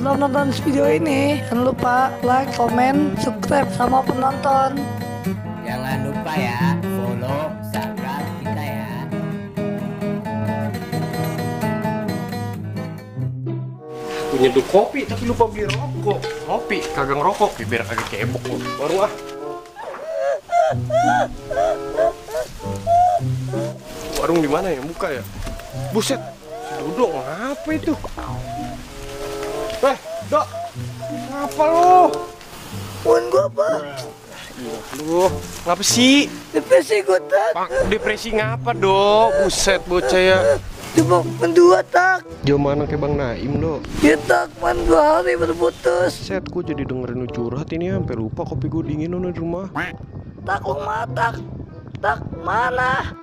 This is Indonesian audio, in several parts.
belum nonton video ini, jangan lupa like, komen, subscribe sama penonton. Jangan lupa ya, follow, subscribe kita ya. Aku nyeduh kopi tapi lupa beli rokok. Ngopi kagak ngerokok, biar kagak cebok lu. Baru ah. Warung di mana ya? Buka ya? Buset. Duduk ngapa itu? Dok. Ngapa lu? Pun gua apa? Lu, ngapa sih? Depresi gua tak. Depresi ngapa, Dok? Buset bocah ya. Cuma mendua tak. Jauh mana kayak Bang Naim, Dok? Ya tak, man 2 hari berputus. Set, gua jadi dengerin lu curhat ini sampai lupa kopi gua dingin di rumah. Tak lu matak. Tak mana?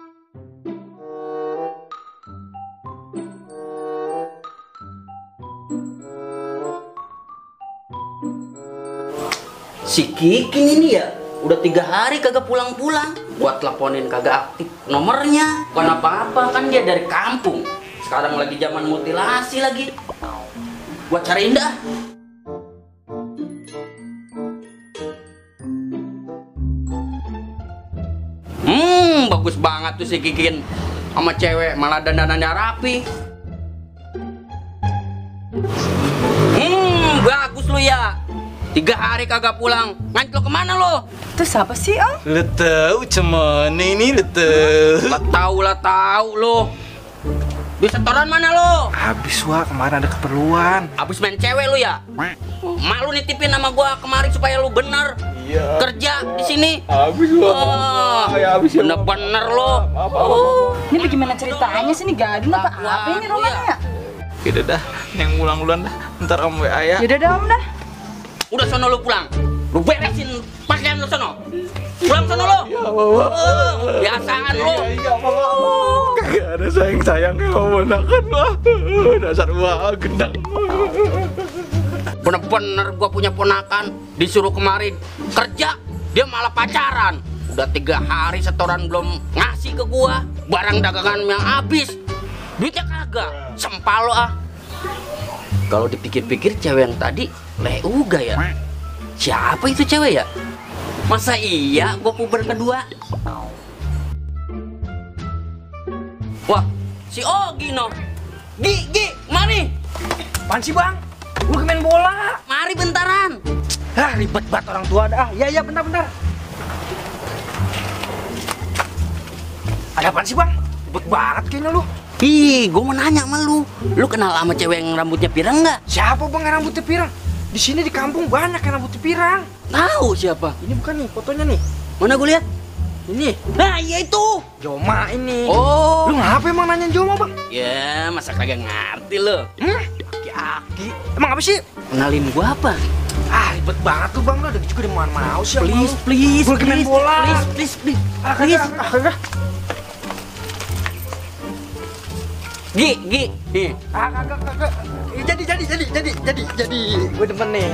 Si Kikin ini ya udah 3 hari kagak pulang-pulang. Buat teleponin kagak aktif nomornya. Bukan apa-apa, kan dia dari kampung. Sekarang lagi zaman mutilasi lagi. Gua cariin dah. Bagus banget tuh si Kikin sama cewek, malah dandanannya rapi. Bagus lu ya. 3 hari kagak pulang. Nganclok kemana lo? Itu siapa sih, Om? Lu tahu cuman ini lu tahu. Lah tahu lo. Di setoran mana lo? Habis wah kemarin ada keperluan. Abis main cewek lu ya? Mak lu nitipin sama gua kemarin supaya lu bener kerja di sini. Habis wah. habis Bener-bener lo. Ini bagaimana ceritanya sih? Ini gadun apa ini rumahnya? Udah dah, yang ulang-ulang dah. Ntar Om WA ya. Yaudah dah, Om dah. Udah sono lu pulang. Lu beresin pakaian lu sono. Pulang sono lu. Biasaan lu. Kagak ada sayang-sayangnya memenangkan lah. Dasar wah gendang. Bener-bener gua punya ponakan disuruh kemarin kerja, dia malah pacaran. Udah 3 hari setoran belum ngasih ke gua. Barang dagangan yang habis, duitnya kagak. Sempal lo ah. Kalau dipikir-pikir cewek yang tadi Leuga ya. Siapa itu cewek ya? Masa iya gua puber kedua? Wah, si Ogi no. Gi, mari. Apaan sih Bang? Lu main bola. Mari bentaran. Hah ribet banget orang tua dah. Iya bentar. Ada apaan sih Bang? Ribet banget kayaknya lu. Ih, gua mau nanya sama lu. Lu kenal sama cewek yang rambutnya pirang nggak? Siapa Bang yang rambutnya pirang? Di sini di kampung banyak yang rambutnya pirang. Tahu siapa? Ini bukan nih fotonya nih. Mana gue lihat? Ini. Nah, iya itu. Joma ini. Oh. Lu ngapa emang nanya Joma Bang? Ya, masa kagak ngerti lo. Aki-aki. Emang apa sih? Kenalin gua apa? Ah ribet banget tuh Bang. Lu ada juga demuan mau sih. Please. Gua lagi main bola. Please. Kagak. Gi. Kagak. Jadi. Gue demen nih.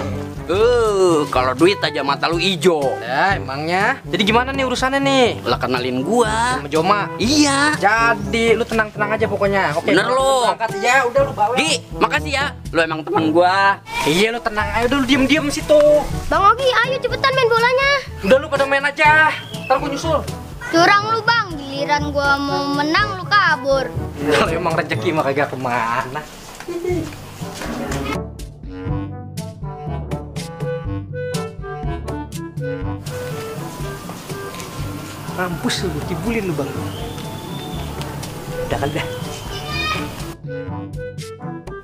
Kalau duit aja mata lu ijo. Nah, emangnya. Jadi gimana nih urusannya nih? Lah kenalin gua. Sama Joma. Iya. Jadi lu tenang-tenang aja pokoknya. Oke. Bener lu. Angkat ya, udah lu bawa. Gi, makasih ya. Lu emang teman gua. Iya lu tenang aja, udah lu diem situ. Bang Ogi, ayo cepetan main bolanya. Udah lu pada main aja. Ntar gua nyusul. Curang lu Bang, giliran gua mau menang lu kabur. Kalau emang rezeki mah kagak kemana. Mampus lu, kibulin lu Bang. Udah kali dah.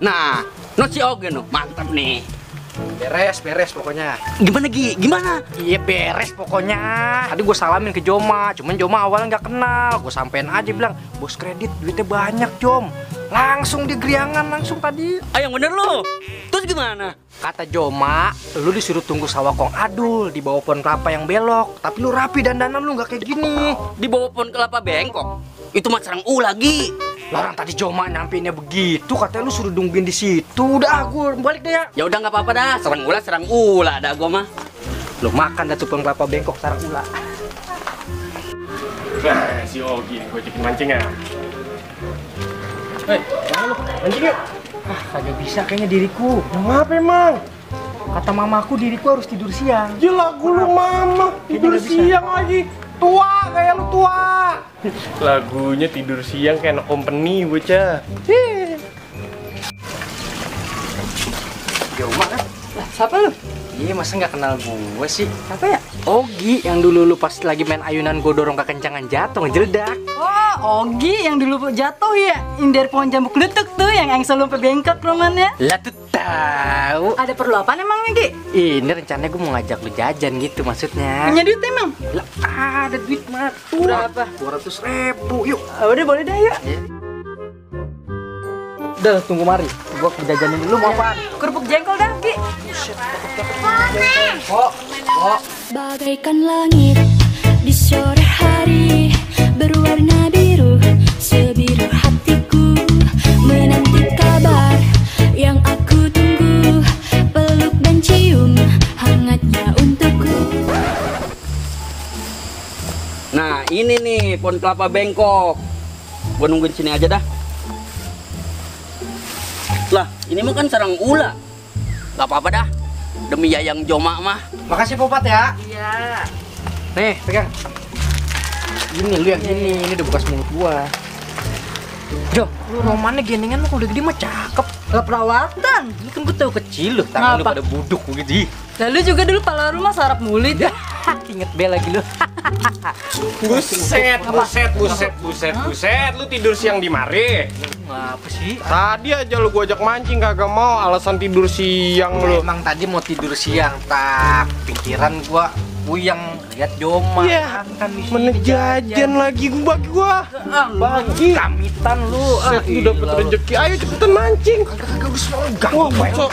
Nah, no si Ogen no, mantap nih. Beres pokoknya. Gimana Gi? Gimana? Iya beres pokoknya. Tadi gue salamin ke Joma, cuman Joma awalnya nggak kenal. Gue sampein aja bilang, bos kredit duitnya banyak Jom. Langsung di geriangan langsung tadi. Ah yang bener lu. Terus gimana? Kata Joma, lu disuruh tunggu sawakong adul di bawah pohon kelapa yang belok. Tapi lu rapi dandanan lu nggak kayak gini. Di bawah pohon kelapa bengkok. Itu mah serang lagi. Lah orang tadi Joma nyampeinnya begitu, katanya lu suruh nungguin di situ. Udah, gue balik deh ya. Ya udah nggak apa-apa dah. Serang ula dah gua mah. Lu makan dah tuh pohon kelapa bengkok sarang ula. Nah, si Ogi, gue cekin mancing ya. Hei, mana lu? Mancing yuk. Kagak bisa kayaknya diriku. Kenapa emang? Kata mamaku diriku harus tidur siang. Gila lu mama, tidur Kayaknya nggak bisa. siang lagi. Tua, kayak lu tua. Lagunya tidur siang kayak anak company bocah. Joma kan? Lah, siapa lu? Iya, masa nggak kenal gue sih? Siapa ya? Ogi yang dulu lu pas lagi main ayunan gue dorong kekencangan jatuh ngejeledak. Oh, Ogi yang dulu jatuh ya. Yang dari pohon jambu kletuk tuh yang selalu sampai bengkak romannya. Lah tuh tahu. Ada perlu apa emang Gi? Ini rencananya gue mau ngajak lu jajan gitu maksudnya. Punya duit emang? Lah ada duit mah. Berapa? 200.000 yuk. Udah boleh dah yuk. Udah tunggu mari. Gua jajanin dulu mau apaan? Kerupuk jengkol dah Gi. Bagaikan langit di sore hari berwarna biru, sebiru hatiku menanti kabar yang aku tunggu, peluk dan cium hangatnya untukku. Nah, ini nih pohon kelapa bengkok. Gua nungguin sini aja dah. Lah, ini mah kan sarang ula. Gak apa-apa dah. Demi Yayang Joma mah. Makasih Popat ya. Iya. Nih, pegang. Ini lu yang ini udah bekas mulut gua. Jo, lu romannya gendingan lu kalau udah gede mah cakep. Lah perawatan. Ini kan gua tahu kecil lu, tangan lu Ngapa? pada buduk begitu. Lalu juga dulu pala rumah sarap mulit ya. Inget Bel lagi lu. Buset, buset. Lu tidur siang di mari. Ngapa sih? Tadi aja lu gua ajak mancing kagak mau, alasan tidur siang lu. Emang tadi mau tidur siang, tak pikiran gua puyeng lihat Joma. Iya, kan di sini menejajan lagi gua bagi gua. Bagi. Kamitan lu. Set lu dapet rezeki. Ayo cepetan mancing. Kagak usah Wah, ganggu. bocah.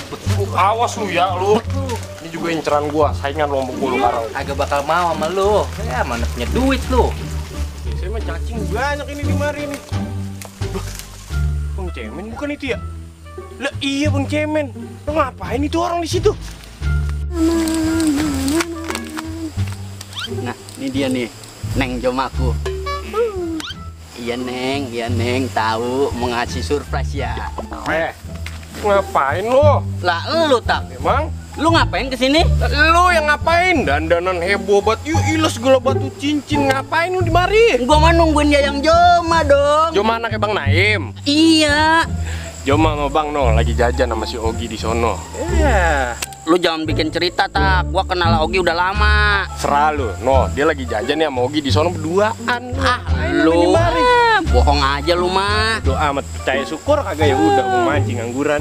Awas lu ya lu. Ini juga inceran gua, saingan lu sama gua lu sekarang. Agak bakal mau sama lu. Ya mana punya duit lu. Saya mah cacing banyak ini di mari nih. Bang Cemen bukan itu ya? Lah iya Bang Cemen. Lo ngapain itu orang di situ? Nah, ini dia nih, Neng Jomaku. Iya Neng, tahu mau ngasih surprise ya. Ngapain lo? Lah lu tak, Emang? lu ngapain kesini? Lo yang ngapain? Dandanan heboh banget. Yuk iles segala batu cincin. Ngapain lu di mari? Gua mah nungguin Yayang Joma dong. Joma anaknya Bang Naim. Iya. Joma sama Bang No lagi jajan sama si Ogi di sono. Iya. Lu jangan bikin cerita tak. Gua kenal Ogi udah lama. Serah lu. No, dia lagi jajan ya sama Ogi di sono berduaan. Lu bohong aja lu mah. Doa amat percaya syukur kagak ya udah mau mancing angguran.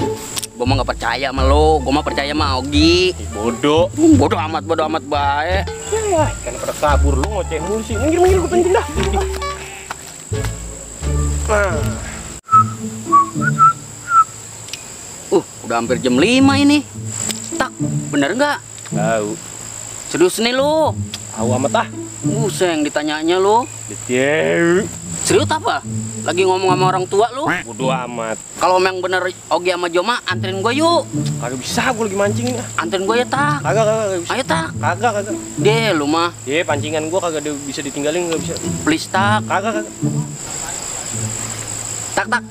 Gua mah nggak percaya sama lu. Gua mah percaya sama Ogi. Bodoh. Bodoh amat baik. Ya, kan pada kabur lu ngoceh mulu sih. Minggir gua penting dah. Nah. Udah hampir jam 5 ini. Tak, bener nggak? Tahu. Serius nih lu? Tahu amat ah. Sayang ditanyanya lu. Betul. Serius apa? Lagi ngomong sama orang tua lu? Bodoh amat. Kalau memang bener Ogi sama Joma, anterin gua yuk. Kagak bisa gua lagi mancing nih. Anterin gua ya tak. Kagak bisa. Ayo tak. Kagak. Deh lu mah. Ye, pancingan gua kagak bisa ditinggalin, nggak bisa. Please tak. Kagak. Tak.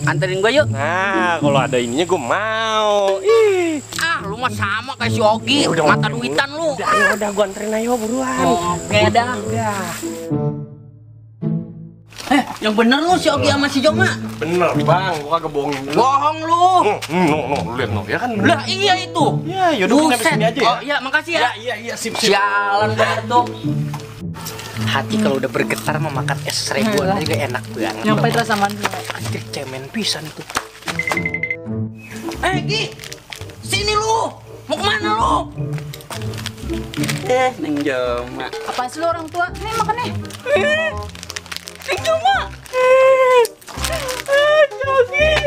Anterin gua yuk. Nah, kalau ada ininya gua mau. Ih. Lu mah sama kayak si Ogi. Mata duitan lu. Udah gua anterin ayo buruan. Oke dah. Yang bener lu si Ogi sama si Joma. Bener, Bang. Gua kagak bohongin lu. Bohong lu. No, lihat no. Ya kan. Lah iya itu. Ya, yaudah kita sampai sini aja ya. Oh iya, makasih ya. Iya, sip. Sialan banget tuh. Hati kalau udah bergetar memakan es seribuan juga enak banget. Nyampe rasa mandi. Anjir cemen pisan itu. Gi, sini lu. Mau kemana lu? Neng Joma. Apaan sih lu orang tua? Nih makan nih. Neng Joma. Jogi.